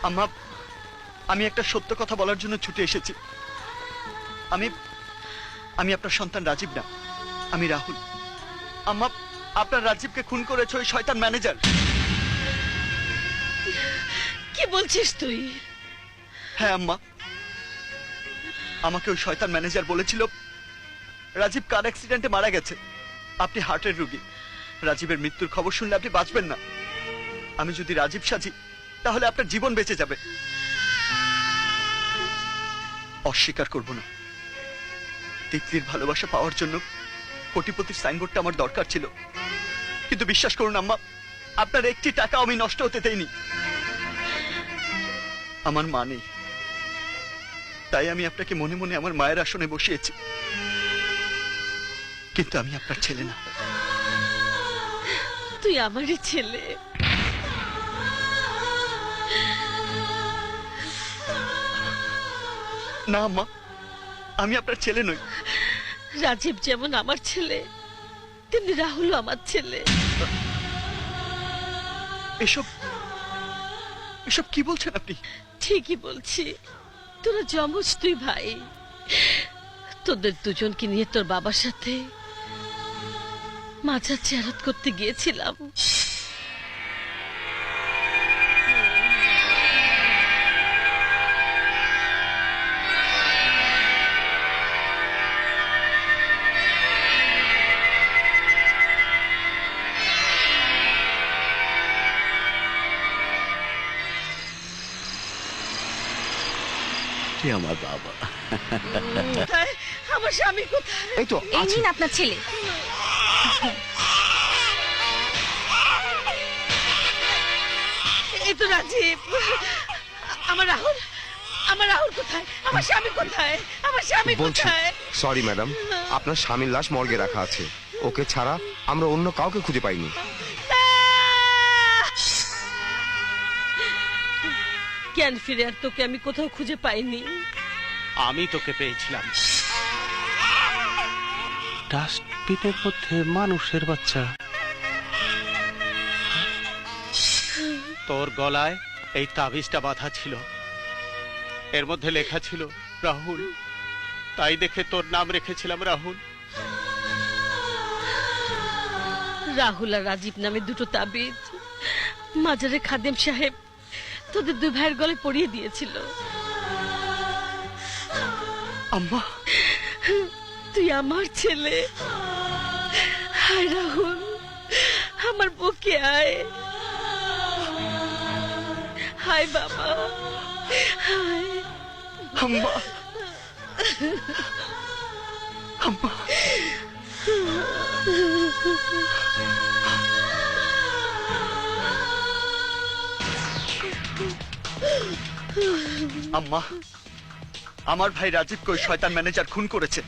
আম্মা, আমি একটা সত্য কথা বলার জন্য ছুটে এসেছি। আমি আমি আপনার সন্তান রাজীব না, আমি রাহুল। আম্মা, আপনার রাজীবকে খুন করেছে ওই শয়তান ম্যানেজার। কি বলছিস তুই? হ্যাঁ আম্মা, আমাকে ওই শয়তান ম্যানেজার বলেছিল রাজীব কার অ্যাক্সিডেন্টে মারা গেছে, আপনি হার্টের রোগী, রাজীবের মৃত্যুর খবর শুনলে আপনি বাঁচবেন না। আমি যদি রাজীব সাজি তাহলে আপনার জীবন বেঁচে যাবে। অস্বীকার করব না, তিতলির ভালোবাসা পাওয়ার জন্য কোটিপতির সাইনবোর্ডটা আমার দরকার ছিল, কিন্তু বিশ্বাস করুন আম্মা, আপনার একটি টাকা আমি নষ্ট হতে দেইনি। আমার মা নেই, তাই আমি আপনাকে মনে মনে আমার মায়ের আসনে বসিয়েছি, কিন্তু আমি আপনার ছেলে না। তুই আমারই ছেলে। না আম্মা, আমি আপনার ছেলে নই। রাজীব যেমন আমার ছেলে, তেমনি রাহুলও আমার ছেলে। এসব এসব কি বলছেন আপনি? ঠিকই বলছি, তোরা যমজ তুই ভাই। তোদের দুজনকে নিয়ে তোর বাবার সাথে মাঝার চেয়ারত করতে গিয়েছিলাম। আমার বাবা, কোথায় আমার স্বামী? কোথায়? এই তো এই নিন আপনার ছেলে। এই তো রাজীব। আমার রাহুল, আমার রাহুল কোথায়? আমার স্বামী কোথায়? আমার স্বামী বলছি কোথায়? সরি ম্যাডাম, আপনার স্বামীর লাশ মর্গে রাখা আছে, ওকে ছাড়া আমরা অন্য কাউকে খুঁজে পাইনি। জ্ঞান ফিরে আর তোকে আমি কোথাও খুঁজে পাইনি। আমি তোকে পেয়েছিলাম ডাস্টবিনের মধ্যে, মানুষের বাচ্চা। তোর গলায় এই তাবিজটা বাঁধা ছিল, এর মধ্যে লেখা ছিল রাহুল, তাই দেখে তোর নাম রেখেছিলাম রাহুল। রাহুল আর রাজীব নামে দুটো তাবিজ মাজারে খাদেম সাহেব তোদের দুই ভাইয়ের গলায় পরিয়ে দিয়েছিল। আম্মা, তুই আমার ছেলে। হায় রাহুল, আমার বুকে আয়। হায় বাবা, হায়। আম্মা, আম্মা, আম্মা, আমার ভাই রাজীবকে ওই শয়তান ম্যানেজার খুন করেছে,